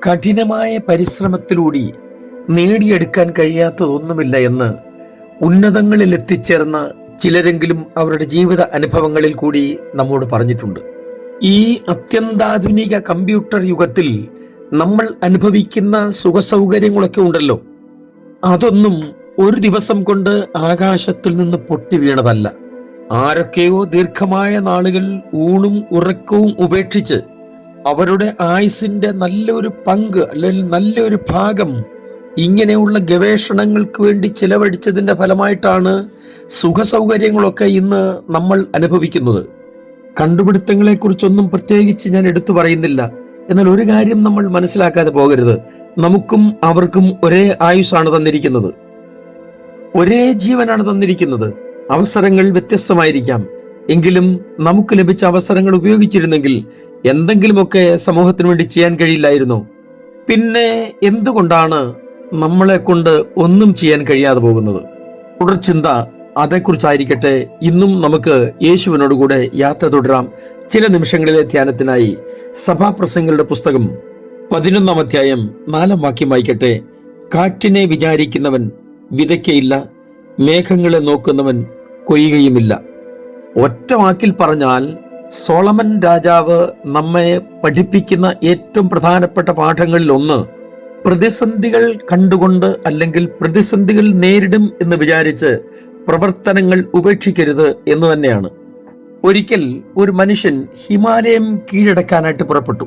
കഠിനമായ പരിശ്രമത്തിലൂടെ നേടിയെടുക്കാൻ കഴിയാത്തതൊന്നുമില്ല എന്ന് ഉന്നതങ്ങളിൽ എത്തിച്ചേർന്ന ചിലരെങ്കിലും അവരുടെ ജീവിത അനുഭവങ്ങളിൽ കൂടി നമ്മോട് പറഞ്ഞിട്ടുണ്ട്. ഈ അത്യന്താധുനിക കമ്പ്യൂട്ടർ യുഗത്തിൽ നമ്മൾ അനുഭവിക്കുന്ന സുഖസൗകര്യങ്ങളൊക്കെ ഉണ്ടല്ലോ, അതൊന്നും ഒരു ദിവസം കൊണ്ട് ആകാശത്തിൽ നിന്ന് പൊട്ടി വീണതല്ല. ആരൊക്കെയോ ദീർഘമായ നാളുകൾ ഊണും ഉറക്കവും ഉപേക്ഷിച്ച് അവരുടെ ആയുസിന്റെ നല്ലൊരു പങ്ക് അല്ലെങ്കിൽ നല്ലൊരു ഭാഗം ഇങ്ങനെയുള്ള ഗവേഷണങ്ങൾക്ക് വേണ്ടി ചിലവഴിച്ചതിന്റെ ഫലമായിട്ടാണ് സുഖസൗകര്യങ്ങളൊക്കെ ഇന്ന് നമ്മൾ അനുഭവിക്കുന്നത്. കണ്ടുപിടുത്തങ്ങളെക്കുറിച്ചൊന്നും പ്രത്യേകിച്ച് ഞാൻ എടുത്തു പറയുന്നില്ല. എന്നാൽ ഒരു കാര്യം നമ്മൾ മനസ്സിലാക്കാതെ പോകരുത്. നമുക്കും അവർക്കും ഒരേ ആയുസ്സാണ് തന്നിരിക്കുന്നത്, ഒരേ ജീവനാണ് തന്നിരിക്കുന്നത്. അവസരങ്ങൾ വ്യത്യസ്തമായിരിക്കാം, എങ്കിലും നമുക്ക് ലഭിച്ച അവസരങ്ങൾ ഉപയോഗിച്ചിരുന്നെങ്കിൽ എന്തെങ്കിലുമൊക്കെ സമൂഹത്തിന് വേണ്ടി ചെയ്യാൻ കഴിയില്ലായിരുന്നോ? പിന്നെ എന്തുകൊണ്ടാണ് നമ്മളെ കൊണ്ട് ഒന്നും ചെയ്യാൻ കഴിയാതെ പോകുന്നത്? തുടർചിന്ത അതേക്കുറിച്ചായിരിക്കട്ടെ. ഇന്നും നമുക്ക് യേശുവിനോടുകൂടെ യാത്ര തുടരാം. ചില നിമിഷങ്ങളിലെ ധ്യാനത്തിനായി സഭാപ്രസംഗങ്ങളുടെ പുസ്തകം 11-ാം അധ്യായം 4-ാം വാക്യം വായിക്കട്ടെ. കാറ്റിനെ വിചാരിക്കുന്നവൻ വിതയ്ക്കയില്ല, മേഘങ്ങളെ നോക്കുന്നവൻ കൊയ്യുകയുമില്ല. ഒറ്റ വാക്കിൽ പറഞ്ഞാൽ സോളമൻ രാജാവ് നമ്മെ പഠിപ്പിക്കുന്ന ഏറ്റവും പ്രധാനപ്പെട്ട പാഠങ്ങളിൽ ഒന്ന്, പ്രതിസന്ധികൾ കണ്ടുകൊണ്ട് അല്ലെങ്കിൽ പ്രതിസന്ധികൾ നേരിടും എന്ന് വിചാരിച്ച് പ്രവർത്തനങ്ങൾ ഉപേക്ഷിക്കരുത് എന്ന് തന്നെയാണ്. ഒരിക്കൽ ഒരു മനുഷ്യൻ ഹിമാലയം കീഴടക്കാനായിട്ട് പുറപ്പെട്ടു.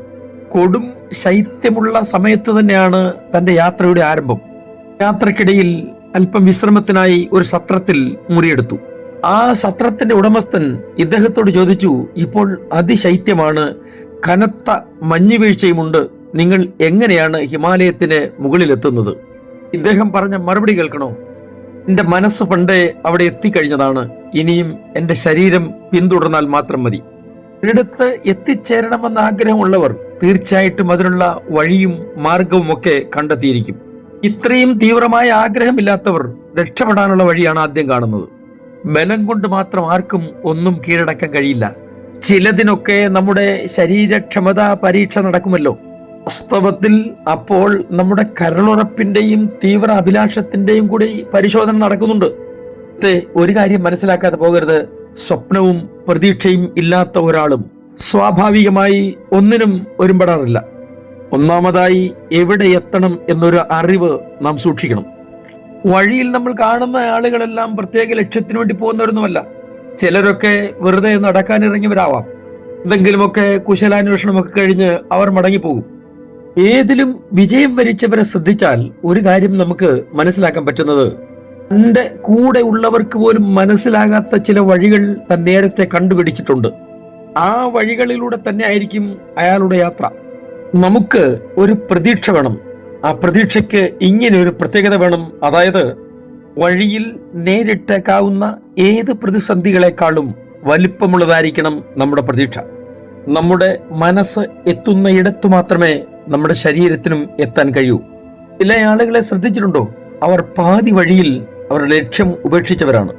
കൊടും ശൈത്യമുള്ള സമയത്ത് തന്നെയാണ് തന്റെ യാത്രയുടെ ആരംഭം. യാത്രക്കിടയിൽ അല്പം വിശ്രമത്തിനായി ഒരു സത്രത്തിൽ മുറിയെടുത്തു. ആ സത്രത്തിന്റെ ഉടമസ്ഥൻ ഇദ്ദേഹത്തോട് ചോദിച്ചു, ഇപ്പോൾ അതിശൈത്യമാണ്, കനത്ത മഞ്ഞുവീഴ്ചയുമുണ്ട്, നിങ്ങൾ എങ്ങനെയാണ് ഹിമാലയത്തിന് മുകളിലെത്തുന്നത്? ഇദ്ദേഹം പറഞ്ഞ മറുപടി കേൾക്കണോ? എന്റെ മനസ്സ് പണ്ടേ അവിടെ എത്തിക്കഴിഞ്ഞതാണ്, ഇനിയും എന്റെ ശരീരം പിന്തുടർന്നാൽ മാത്രം മതി. ഒരിടത്ത് എത്തിച്ചേരണമെന്ന ആഗ്രഹമുള്ളവർ തീർച്ചയായിട്ടും അതിനുള്ള വഴിയും മാർഗവും ഒക്കെ കണ്ടെത്തിയിരിക്കും. ഇത്രയും തീവ്രമായ ആഗ്രഹമില്ലാത്തവർ രക്ഷപ്പെടാനുള്ള വഴിയാണ് ആദ്യം കാണുന്നത്. ബലം കൊണ്ട് മാത്രം ആർക്കും ഒന്നും കീഴടക്കാൻ കഴിയില്ല. ചിലതിനൊക്കെ നമ്മുടെ ശരീരക്ഷമതാ പരീക്ഷ നടക്കുമല്ലോ. വാസ്തവത്തിൽ അപ്പോൾ നമ്മുടെ കരളുറപ്പിന്റെയും തീവ്ര അഭിലാഷത്തിന്റെയും കൂടി പരിശോധന നടക്കുന്നുണ്ട്. ഒരു കാര്യം മനസ്സിലാക്കാതെ പോകരുത്. സ്വപ്നവും പ്രതീക്ഷയും ഇല്ലാത്ത ഒരാളും സ്വാഭാവികമായി ഒന്നിനും ഒരുമ്പെടാറില്ല. ഒന്നാമതായി എവിടെ എത്തണം എന്നൊരു അറിവ് നാം സൂക്ഷിക്കണം. വഴിയിൽ നമ്മൾ കാണുന്ന ആളുകളെല്ലാം പ്രത്യേക ലക്ഷ്യത്തിന് വേണ്ടി പോകുന്നവരൊന്നുമല്ല. ചിലരൊക്കെ വെറുതെ നടക്കാനിറങ്ങിയവരാവാം. എന്തെങ്കിലുമൊക്കെ കുശലാന്വേഷണമൊക്കെ കഴിഞ്ഞ് അവർ മടങ്ങിപ്പോകും. ഏതിലും വിജയം വരിച്ചവരെ ശ്രദ്ധിച്ചാൽ ഒരു കാര്യം നമുക്ക് മനസ്സിലാക്കാൻ പറ്റുന്നത്, തന്റെ കൂടെ ഉള്ളവർക്ക് പോലും മനസ്സിലാകാത്ത ചില വഴികൾ താൻ നേരത്തെ കണ്ടുപിടിച്ചിട്ടുണ്ട്. ആ വഴികളിലൂടെ തന്നെ ആയിരിക്കും അയാളുടെ യാത്ര. നമുക്ക് ഒരു പ്രതീക്ഷ വേണം. ആ പ്രതീക്ഷയ്ക്ക് ഇങ്ങനെ ഒരു പ്രത്യേകത വേണം. അതായത്, വഴിയിൽ നേരിട്ടേക്കാവുന്ന ഏത് പ്രതിസന്ധികളെക്കാളും വലിപ്പമുള്ളതായിരിക്കണം നമ്മുടെ പ്രതീക്ഷ. നമ്മുടെ മനസ്സ് എത്തുന്ന ഇടത്തു മാത്രമേ നമ്മുടെ ശരീരത്തിനും എത്താൻ കഴിയൂ. ചില ആളുകളെ ശ്രദ്ധിച്ചിട്ടുണ്ടോ? അവർ പാതി വഴിയിൽ അവരുടെ ലക്ഷ്യം ഉപേക്ഷിച്ചവരാണ്.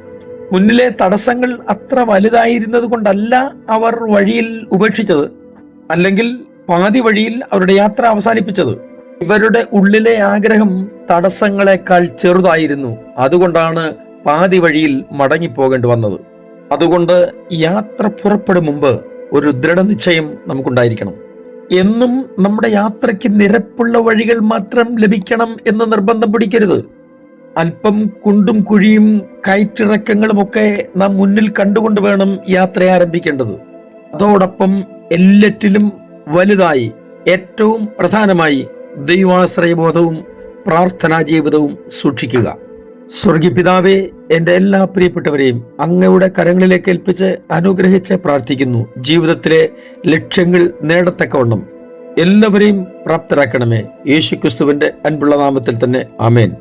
മുന്നിലെ തടസ്സങ്ങൾ അത്ര വലുതായിരുന്നത് കൊണ്ടല്ല അവർ വഴിയിൽ ഉപേക്ഷിച്ചത്, അല്ലെങ്കിൽ പാതി വഴിയിൽ അവരുടെ യാത്ര അവസാനിപ്പിച്ചത്. ഇവരുടെ ഉള്ളിലെ ആഗ്രഹം തടസ്സങ്ങളെക്കാൾ ചെറുതായിരുന്നു. അതുകൊണ്ടാണ് പാതി വഴിയിൽ മടങ്ങിപ്പോകേണ്ടി വന്നത്. അതുകൊണ്ട് യാത്ര പുറപ്പെടും മുമ്പ് ഒരു ദൃഢനിശ്ചയം നമുക്കുണ്ടായിരിക്കണം. എന്നും നമ്മുടെ യാത്രയ്ക്ക് നിരപ്പുള്ള വഴികൾ മാത്രം ലഭിക്കണം എന്ന് നിർബന്ധം പിടിക്കരുത്. അല്പം കുണ്ടും കുഴിയും കയറ്റിറക്കങ്ങളും ഒക്കെ നാം മുന്നിൽ കണ്ടുകൊണ്ട് വേണം യാത്ര ആരംഭിക്കേണ്ടത്. അതോടൊപ്പം എല്ലാറ്റിലും വലുതായി, ഏറ്റവും പ്രധാനമായി ദൈവാശ്രയബോധവും പ്രാർത്ഥനാ ജീവിതവും സൂക്ഷിക്കുക. സ്വർഗീയ പിതാവേ, എൻ്റെ എല്ലാ പ്രിയപ്പെട്ടവരെയും അങ്ങയുടെ കരങ്ങളിലേക്ക് ഏൽപ്പിച്ച് അനുഗ്രഹിച്ച് പ്രാർത്ഥിക്കുന്നു. ജീവിതത്തിലെ ലക്ഷ്യങ്ങൾ നേടത്തക്കവണ്ണം എല്ലാവരെയും പ്രാപ്തരാക്കണമേ. യേശുക്രിസ്തുവിന്റെ അൻപുള്ള നാമത്തിൽ തന്നെ, ആമേൻ.